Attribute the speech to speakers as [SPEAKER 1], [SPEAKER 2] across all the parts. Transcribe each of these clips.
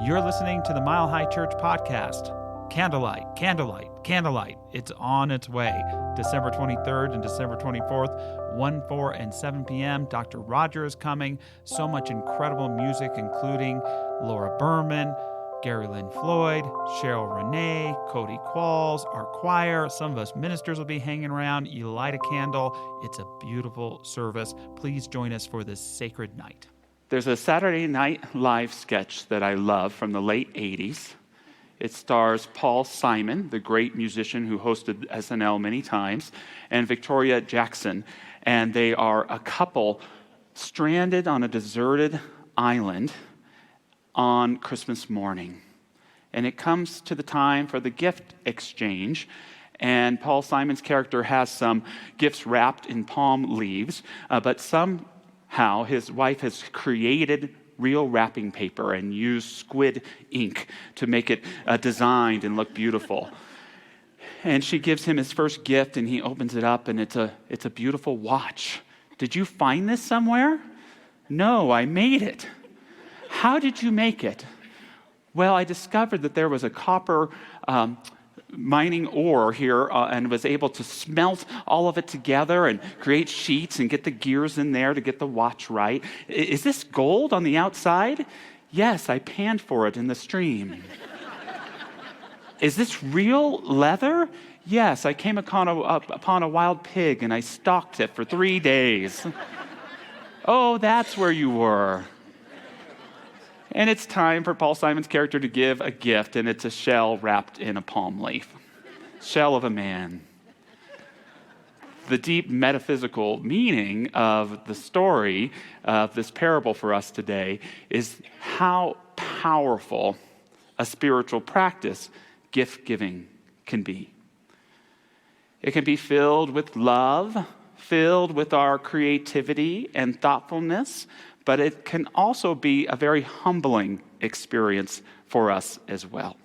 [SPEAKER 1] You're listening to the Mile High Church podcast. Candlelight, candlelight, candlelight. It's on its way. December 23rd and December 24th, 1, 4, and 7 p.m. Dr. Roger is coming. So much incredible music, including Laura Berman, Gary Lynn Floyd, Cheryl Renee, Cody Qualls, our choir. Some of us ministers will be hanging around. You light a candle. It's a beautiful service. Please join us for this sacred night.
[SPEAKER 2] There's a Saturday Night Live sketch that I love from the late 80s. It stars Paul Simon, the great musician who hosted SNL many times, and Victoria Jackson. And they are a couple stranded on a deserted island on Christmas morning. And it comes to the time for the gift exchange. And Paul Simon's character has some gifts wrapped in palm leaves, but somehow his wife has created real wrapping paper and used squid ink to make it designed and look beautiful. And she gives him his first gift, and he opens it up, and it's a beautiful watch. Did you find this somewhere? No, I made it. How did you make it? Well, I discovered that there was a copper mining ore here and was able to smelt all of it together and create sheets and get the gears in there to get the watch right. Is this gold on the outside? Yes, I panned for it in the stream. Is this real leather? Yes, I came upon a wild pig and I stalked it for 3 days. Oh, that's where you were. And it's time for Paul Simon's character to give a gift, and it's a shell wrapped in a palm leaf. Shell of a man. The deep metaphysical meaning of the story of this parable for us today is how powerful a spiritual practice gift-giving can be. It can be filled with love, filled with our creativity and thoughtfulness, but it can also be a very humbling experience for us as well.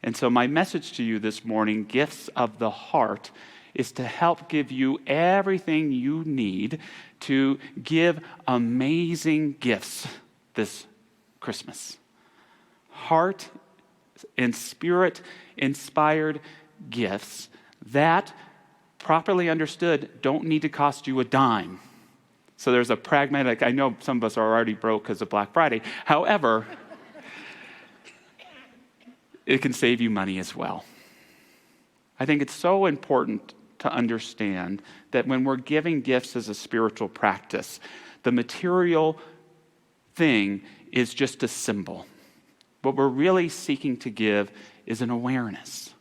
[SPEAKER 2] And so my message to you this morning, Gifts of the Heart, is to help give you everything you need to give amazing gifts this Christmas. Heart and spirit-inspired gifts that, properly understood, don't need to cost you a dime. So there's a pragmatic, I know some of us are already broke because of Black Friday. However, it can save you money as well. I think it's so important to understand that when we're giving gifts as a spiritual practice, the material thing is just a symbol. What we're really seeking to give is an awareness.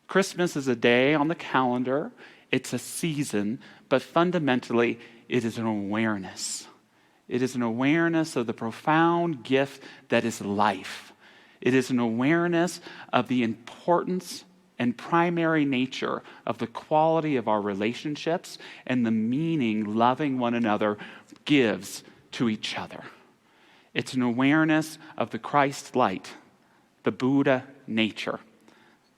[SPEAKER 2] Christmas is a day on the calendar. It's a season, but fundamentally, it is an awareness. It is an awareness of the profound gift that is life. It is an awareness of the importance and primary nature of the quality of our relationships and the meaning loving one another gives to each other. It's an awareness of the Christ light, the Buddha nature,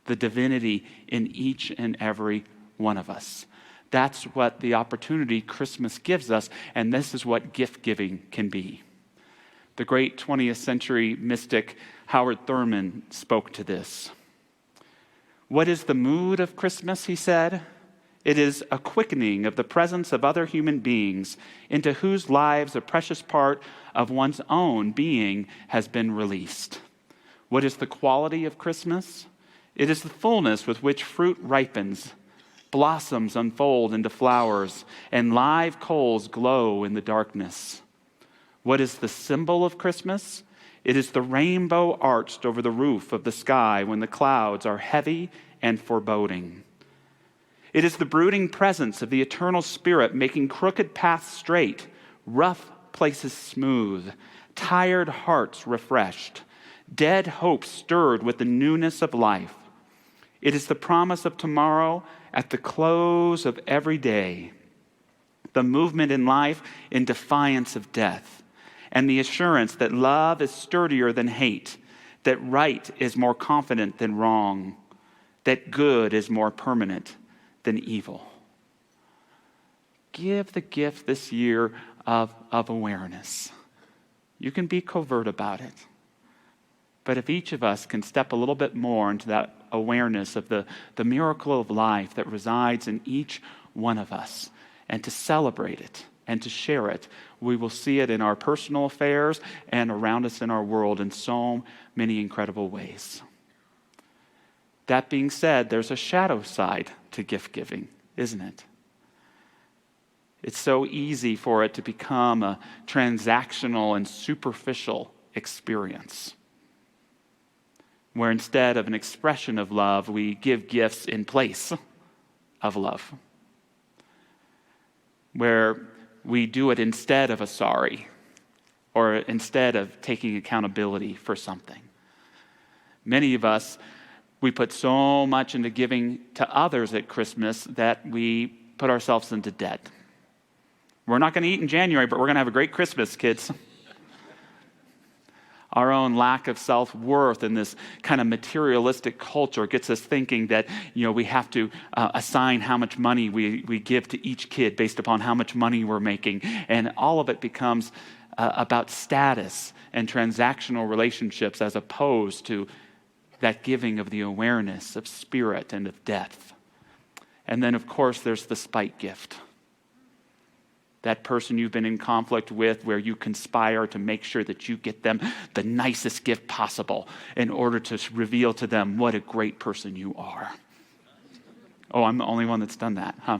[SPEAKER 2] the divinity in each and every one of us. That's what the opportunity Christmas gives us, and this is what gift-giving can be. The great 20th century mystic Howard Thurman spoke to this. What is the mood of Christmas, he said? It is a quickening of the presence of other human beings into whose lives a precious part of one's own being has been released. What is the quality of Christmas? It is the fullness with which fruit ripens, blossoms unfold into flowers, and live coals glow in the darkness. What is the symbol of Christmas? It is the rainbow arched over the roof of the sky when the clouds are heavy and foreboding. It is the brooding presence of the eternal Spirit making crooked paths straight, rough places smooth, tired hearts refreshed, dead hopes stirred with the newness of life. It is the promise of tomorrow at the close of every day, the movement in life in defiance of death, and the assurance that love is sturdier than hate, that right is more confident than wrong, that good is more permanent than evil. Give the gift this year of awareness. You can be covert about it. But if each of us can step a little bit more into that awareness of the miracle of life that resides in each one of us, and to celebrate it and to share it, we will see it in our personal affairs and around us in our world in so many incredible ways. That being said, there's a shadow side to gift giving, isn't it? It's so easy for it to become a transactional and superficial experience, where instead of an expression of love, we give gifts in place of love, where we do it instead of a sorry, or instead of taking accountability for something. Many of us, we put so much into giving to others at Christmas that we put ourselves into debt. We're not going to eat in January, but we're going to have a great Christmas, kids. Our own lack of self-worth in this kind of materialistic culture gets us thinking that, we have to assign how much money we give to each kid based upon how much money we're making. And all of it becomes about status and transactional relationships as opposed to that giving of the awareness of spirit and of depth. And then, of course, there's the spite gift. That person you've been in conflict with, where you conspire to make sure that you get them the nicest gift possible in order to reveal to them what a great person you are. Oh, I'm the only one that's done that, huh?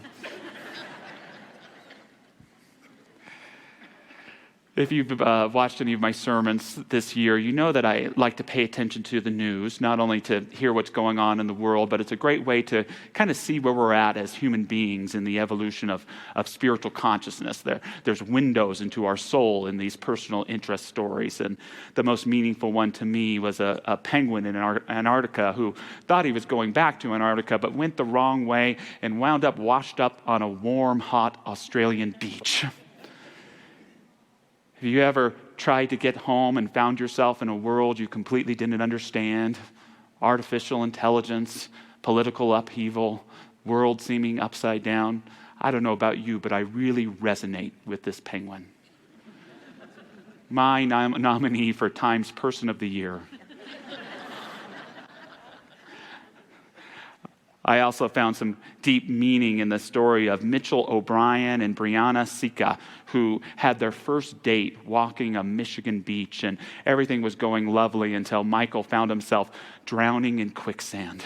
[SPEAKER 2] If you've watched any of my sermons this year, you know that I like to pay attention to the news, not only to hear what's going on in the world, but it's a great way to kind of see where we're at as human beings in the evolution of spiritual consciousness. There's windows into our soul in these personal interest stories, and the most meaningful one to me was a penguin in Antarctica who thought he was going back to Antarctica, but went the wrong way and wound up washed up on a warm, hot Australian beach. Have you ever tried to get home and found yourself in a world you completely didn't understand? Artificial intelligence, political upheaval, world seeming upside down. I don't know about you, but I really resonate with this penguin. My nominee for Times Person of the Year. I also found some deep meaning in the story of Mitchell O'Brien and Brianna Sika, who had their first date walking a Michigan beach, and everything was going lovely until Michael found himself drowning in quicksand.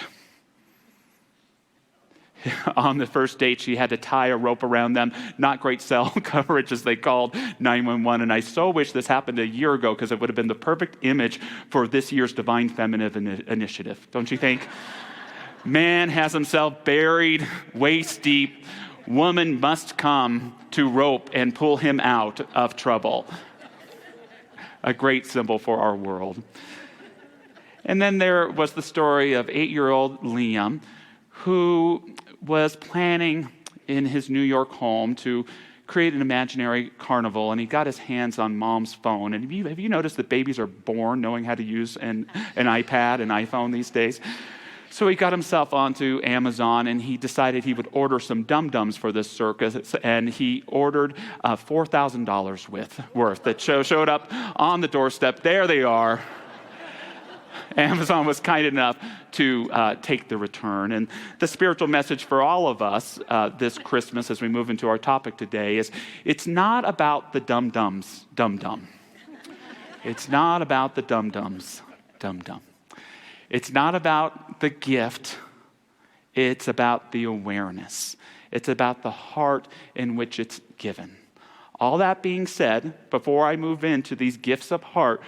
[SPEAKER 2] On the first date, she had to tie a rope around them. Not great cell coverage, as they called 911. And I so wish this happened a year ago, because it would have been the perfect image for this year's Divine Feminine Initiative, don't you think? Man has himself buried waist deep. Woman must come to rope and pull him out of trouble. A great symbol for our world. And then there was the story of 8-year-old Liam, who was planning in his New York home to create an imaginary carnival, and he got his hands on mom's phone. And have you noticed that babies are born knowing how to use an iPad, an iPhone these days? So he got himself onto Amazon, and he decided he would order some dum-dums for this circus, and he ordered $4,000 worth that showed up on the doorstep. There they are. Amazon was kind enough to take the return. And the spiritual message for all of us this Christmas, as we move into our topic today, is it's not about the dum-dums, dum-dum. It's not about the dum-dums, dum-dum. It's not about the gift, it's about the awareness. It's about the heart in which it's given. All that being said, before I move into these gifts of heart,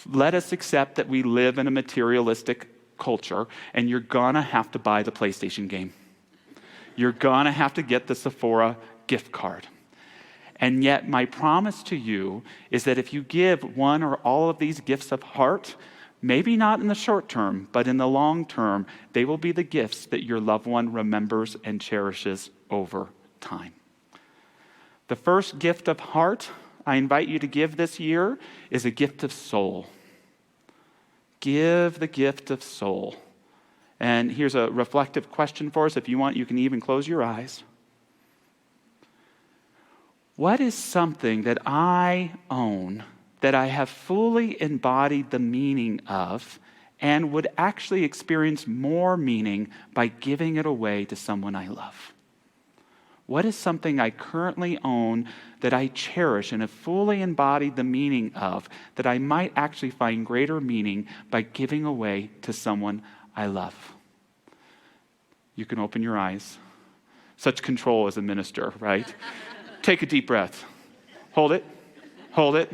[SPEAKER 2] let us accept that we live in a materialistic culture, and you're gonna have to buy the PlayStation game. You're gonna have to get the Sephora gift card. And yet my promise to you is that if you give one or all of these gifts of heart, maybe not in the short term, but in the long term, they will be the gifts that your loved one remembers and cherishes over time. The first gift of heart I invite you to give this year is a gift of soul. Give the gift of soul. And here's a reflective question for us. If you want, you can even close your eyes. What is something that I own that I have fully embodied the meaning of and would actually experience more meaning by giving it away to someone I love? What is something I currently own that I cherish and have fully embodied the meaning of that I might actually find greater meaning by giving away to someone I love? You can open your eyes. Such control as a minister, right? Take a deep breath. Hold it. Hold it.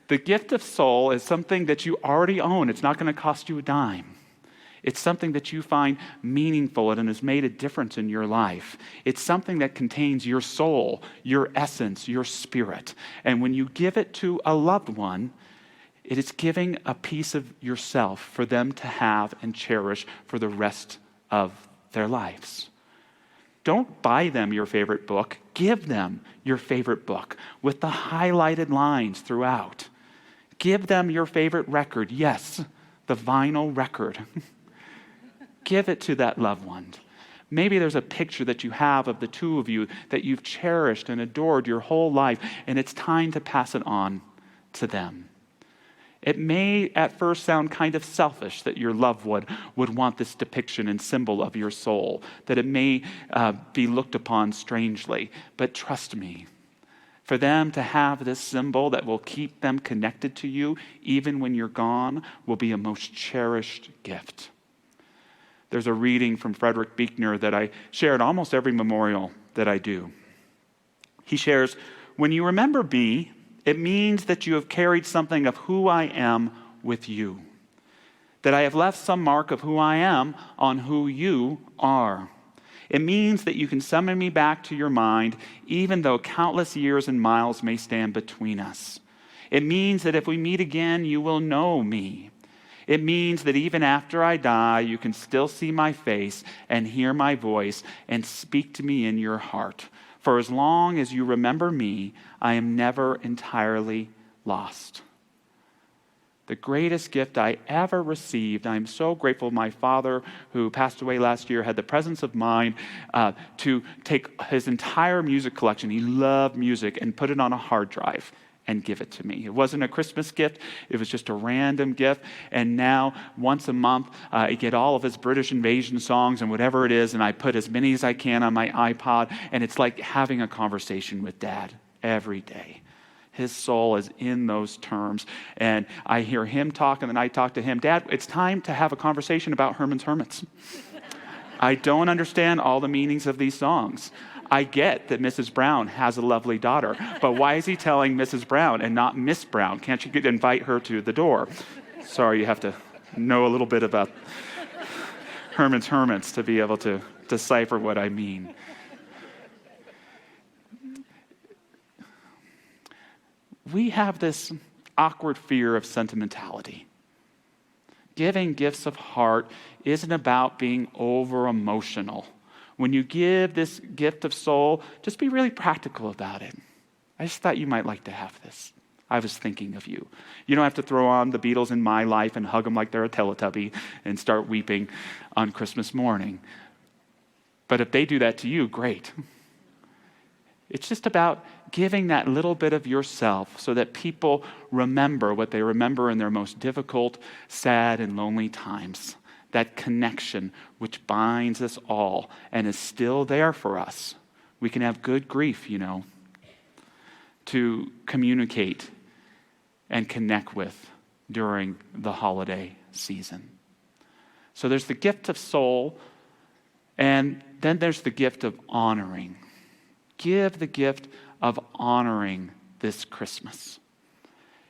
[SPEAKER 2] The gift of soul is something that you already own. It's not going to cost you a dime. It's something that you find meaningful and has made a difference in your life. It's something that contains your soul, your essence, your spirit. And when you give it to a loved one, it is giving a piece of yourself for them to have and cherish for the rest of their lives. Don't buy them your favorite book. Give them your favorite book with the highlighted lines throughout. Give them your favorite record. Yes, the vinyl record. Give it to that loved one. Maybe there's a picture that you have of the two of you that you've cherished and adored your whole life, and it's time to pass it on to them. It may at first sound kind of selfish that your loved one would want this depiction and symbol of your soul, that it may be looked upon strangely, but trust me, for them to have this symbol that will keep them connected to you even when you're gone will be a most cherished gift. There's a reading from Frederick Buechner that I share at almost every memorial that I do. He shares, "When you remember me, it means that you have carried something of who I am with you, that I have left some mark of who I am on who you are. It means that you can summon me back to your mind, even though countless years and miles may stand between us. It means that if we meet again, you will know me. It means that even after I die, you can still see my face and hear my voice and speak to me in your heart. For as long as you remember me, I am never entirely lost." The greatest gift I ever received, I'm so grateful my father, who passed away last year, had the presence of mind to take his entire music collection, he loved music, and put it on a hard drive and give it to me. It wasn't a Christmas gift, it was just a random gift. And now, once a month, I get all of his British Invasion songs and whatever it is, and I put as many as I can on my iPod, and it's like having a conversation with Dad every day. His soul is in those terms. And I hear him talk, and then I talk to him. "Dad, it's time to have a conversation about Herman's Hermits. I don't understand all the meanings of these songs. I get that Mrs. Brown has a lovely daughter, but why is he telling Mrs. Brown and not Miss Brown? Can't you invite her to the door?" Sorry, you have to know a little bit about Herman's Hermits to be able to decipher what I mean. We have this awkward fear of sentimentality. Giving gifts of heart isn't about being over-emotional. When you give this gift of soul, just be really practical about it. I just thought you might like to have this. I was thinking of you. You don't have to throw on the Beatles in My Life and hug them like they're a Teletubby and start weeping on Christmas morning. But if they do that to you, great. It's just about giving that little bit of yourself so that people remember what they remember in their most difficult, sad, and lonely times. That connection which binds us all and is still there for us. We can have good grief, to communicate and connect with during the holiday season. So there's the gift of soul, and then there's the gift of honoring. Give the gift of honoring this Christmas.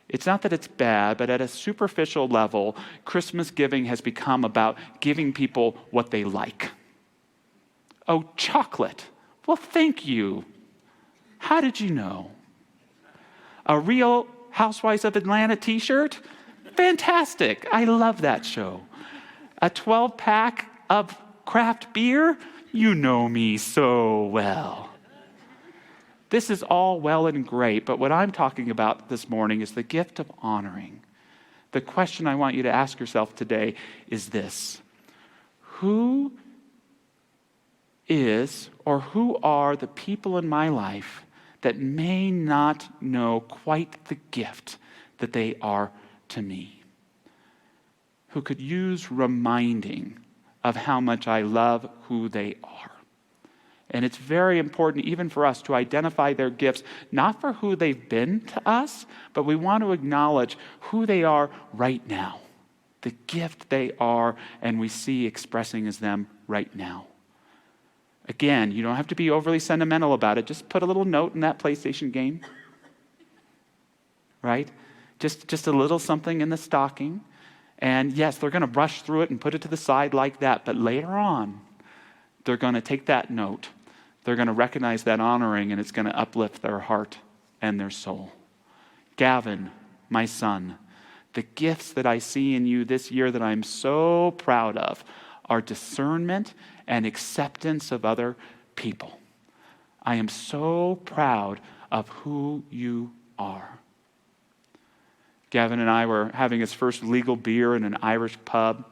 [SPEAKER 2] It's not that it's bad, but at a superficial level, Christmas giving has become about giving people what they like. "Oh, chocolate. Well, thank you. How did you know? A Real Housewives of Atlanta t-shirt? Fantastic. I love that show. A 12-pack of craft beer? You know me so well." This is all well and great, but what I'm talking about this morning is the gift of honoring. The question I want you to ask yourself today is this: who is, or who are the people in my life that may not know quite the gift that they are to me, who could use reminding of how much I love who they are. And it's very important even for us to identify their gifts, not for who they've been to us, but we want to acknowledge who they are right now, the gift they are, and we see expressing as them right now. Again, you don't have to be overly sentimental about it. Just put a little note in that PlayStation game, right? Just a little something in the stocking. And yes, they're going to brush through it and put it to the side like that. But later on, they're going to take that note. They're going to recognize that honoring, and it's going to uplift their heart and their soul. Gavin, my son, the gifts that I see in you this year that I'm so proud of are discernment and acceptance of other people. I am so proud of who you are. Gavin and I were having his first legal beer in an Irish pub,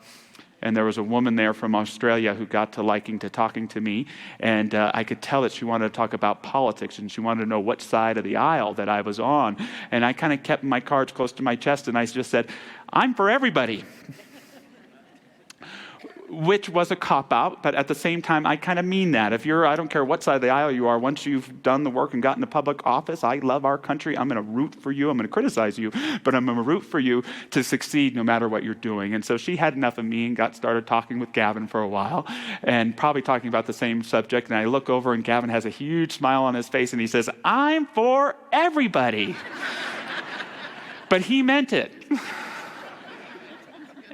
[SPEAKER 2] and there was a woman there from Australia who got to liking to talking to me, and I could tell that she wanted to talk about politics, and she wanted to know which side of the aisle that I was on. And I kind of kept my cards close to my chest, and I just said, I'm for everybody. Which was a cop-out, but at the same time, I kind of mean that. I don't care what side of the aisle you are, once you've done the work and gotten to public office, I love our country, I'm going to root for you, I'm going to criticize you, but I'm going to root for you to succeed no matter what you're doing. And so she had enough of me and started talking with Gavin for a while, and probably talking about the same subject, and I look over and Gavin has a huge smile on his face, and he says, I'm for everybody. But he meant it.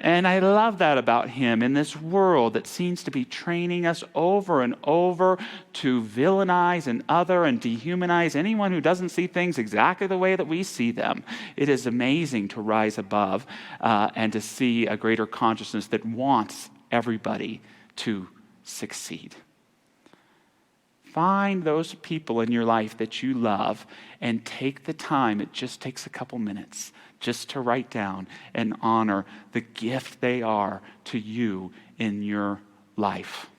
[SPEAKER 2] And I love that about him in this world that seems to be training us over and over to villainize and other and dehumanize anyone who doesn't see things exactly the way that we see them. It is amazing to rise above and to see a greater consciousness that wants everybody to succeed. Find those people in your life that you love and take the time. It just takes a couple minutes just to write down and honor the gift they are to you in your life.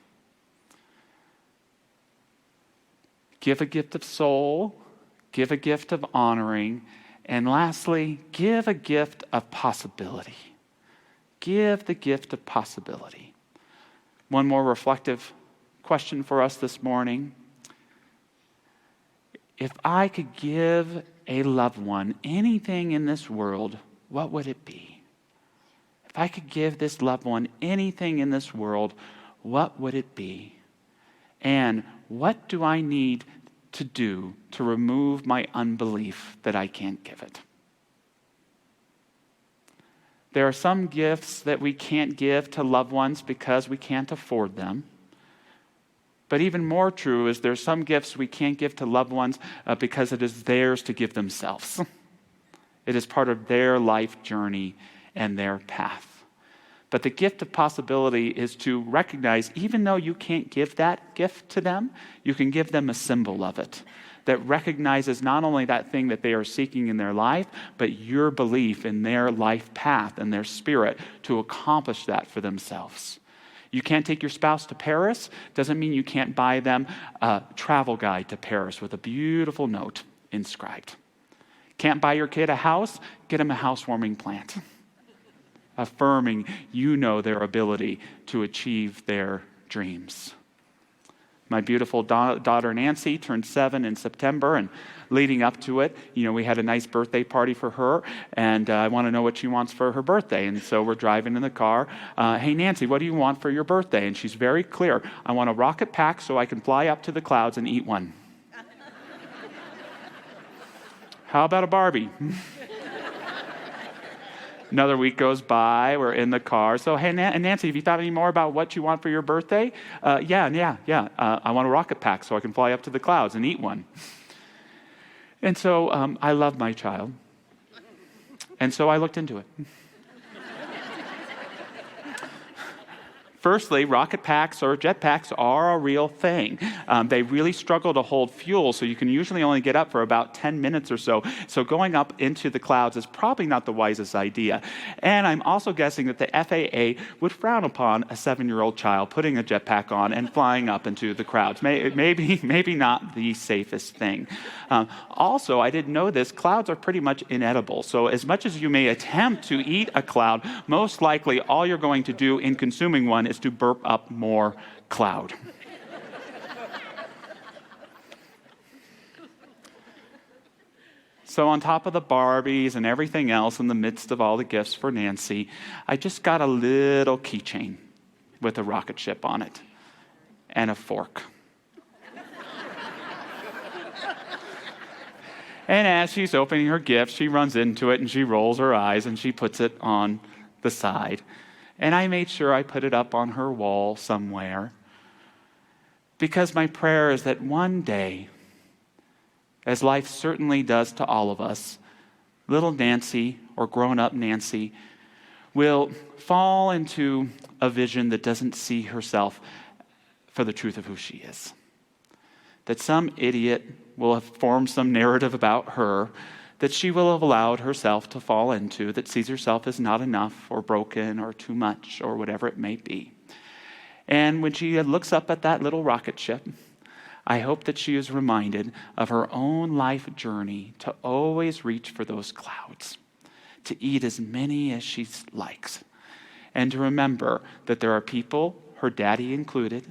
[SPEAKER 2] Give a gift of soul, give a gift of honoring, and lastly, give a gift of possibility. Give the gift of possibility. One more reflective question for us this morning. If I could give a loved one anything in this world, what would it be? If I could give this loved one anything in this world, what would it be? And what do I need to do to remove my unbelief that I can't give it? There are some gifts that we can't give to loved ones because we can't afford them. But even more true is there's some gifts we can't give to loved ones because it is theirs to give themselves. It is part of their life journey and their path. But the gift of possibility is to recognize, even though you can't give that gift to them, you can give them a symbol of it that recognizes not only that thing that they are seeking in their life, but your belief in their life path and their spirit to accomplish that for themselves. You can't take your spouse to Paris, doesn't mean you can't buy them a travel guide to Paris with a beautiful note inscribed. Can't buy your kid a house, get them a housewarming plant, affirming you know their ability to achieve their dreams. My beautiful daughter Nancy turned 7 in September, and leading up to it, we had a nice birthday party for her, and I want to know what she wants for her birthday. And so we're driving in the car. Hey, Nancy, what do you want for your birthday? And she's very clear. I want a rocket pack so I can fly up to the clouds and eat one. How about a Barbie? Another week goes by, we're in the car. So, hey, Nancy, have you thought any more about what you want for your birthday? Yeah. I want a rocket pack so I can fly up to the clouds and eat one. And so I love my child. And so I looked into it. Firstly, rocket packs or jet packs are a real thing. They really struggle to hold fuel, so you can usually only get up for about 10 minutes or so. So going up into the clouds is probably not the wisest idea. And I'm also guessing that the FAA would frown upon a 7-year-old child putting a jetpack on and flying up into the clouds. Maybe not the safest thing. Also, I didn't know this, clouds are pretty much inedible. So as much as you may attempt to eat a cloud, most likely all you're going to do in consuming one is to burp up more cloud. So on top of the Barbies and everything else in the midst of all the gifts for Nancy, I just got a little keychain with a rocket ship on it and a fork. And as she's opening her gift, she runs into it and she rolls her eyes and she puts it on the side. And I made sure I put it up on her wall somewhere, because my prayer is that one day, as life certainly does to all of us, little Nancy or grown-up Nancy will fall into a vision that doesn't see herself for the truth of who she is. That some idiot will have formed some narrative about her that she will have allowed herself to fall into, that sees herself as not enough or broken or too much or whatever it may be. And when she looks up at that little rocket ship, I hope that she is reminded of her own life journey to always reach for those clouds, to eat as many as she likes, and to remember that there are people, her daddy included,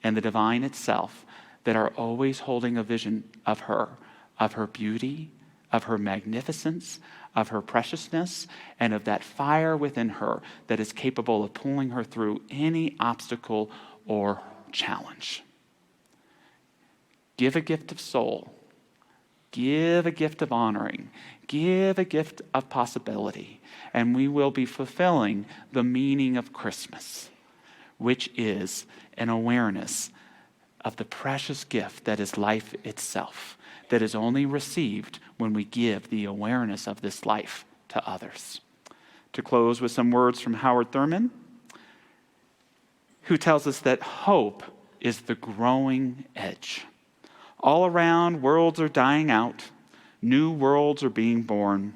[SPEAKER 2] and the divine itself, that are always holding a vision of her beauty, of her magnificence, of her preciousness, and of that fire within her that is capable of pulling her through any obstacle or challenge. Give a gift of soul. Give a gift of honoring. Give a gift of possibility. And we will be fulfilling the meaning of Christmas, which is an awareness of the precious gift that is life itself, that is only received when we give the awareness of this life to others. To close with some words from Howard Thurman, who tells us that hope is the growing edge. All around, worlds are dying out. New worlds are being born.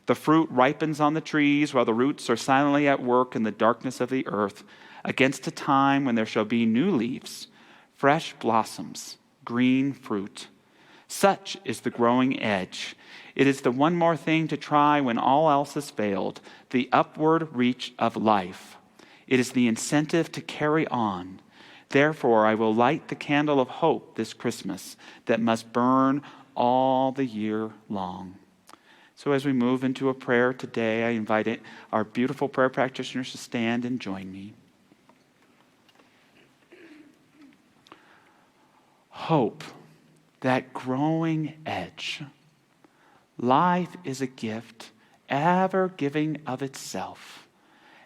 [SPEAKER 2] The fruit ripens on the trees while the roots are silently at work in the darkness of the earth, against a time when there shall be new leaves, fresh blossoms, green fruit. Such is the growing edge. It is the one more thing to try when all else has failed, the upward reach of life. It is the incentive to carry on. Therefore, I will light the candle of hope this Christmas that must burn all the year long. So as we move into a prayer today, I invite our beautiful prayer practitioners to stand and join me. Hope, that growing edge. Life is a gift, ever giving of itself,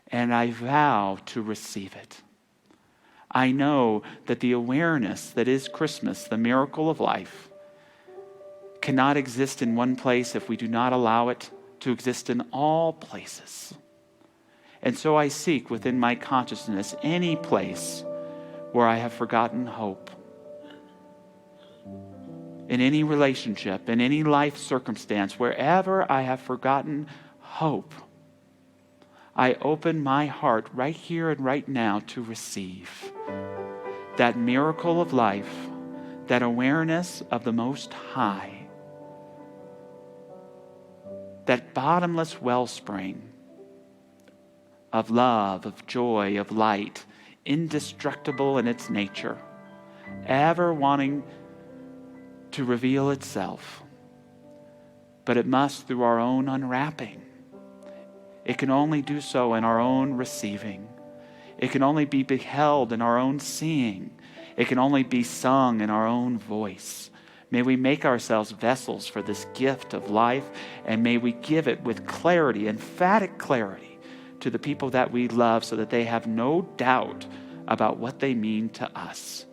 [SPEAKER 2] and I vow to receive it. I know that the awareness that is Christmas, the miracle of life, cannot exist in one place if we do not allow it to exist in all places. And so I seek within my consciousness any place where I have forgotten hope. In any relationship, in any life circumstance, wherever I have forgotten hope, I open my heart right here and right now to receive that miracle of life, that awareness of the Most High, that bottomless wellspring of love, of joy, of light, indestructible in its nature, ever wanting to reveal itself. But it must through our own unwrapping. It can only do so in our own receiving. It can only be beheld in our own seeing. It can only be sung in our own voice. May we make ourselves vessels for this gift of life, and may we give it with clarity, emphatic clarity, to the people that we love so that they have no doubt about what they mean to us.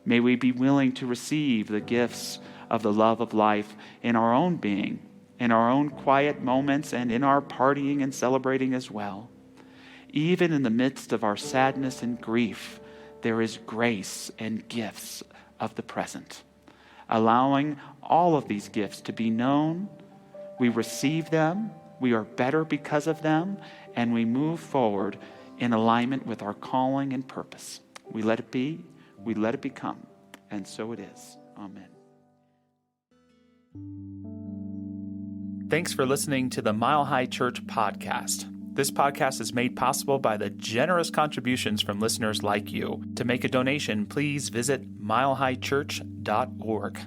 [SPEAKER 2] May we be willing to receive the gifts of the love of life in our own being, in our own quiet moments, and in our partying and celebrating as well. Even in the midst of our sadness and grief, there is grace and gifts of the present. Allowing all of these gifts to be known, we receive them, we are better because of them, and we move forward in alignment with our calling and purpose. We let it be, we let it become, and so it is. Amen.
[SPEAKER 1] Thanks for listening to the Mile High Church podcast. This podcast is made possible by the generous contributions from listeners like you. To make a donation, please visit milehighchurch.org.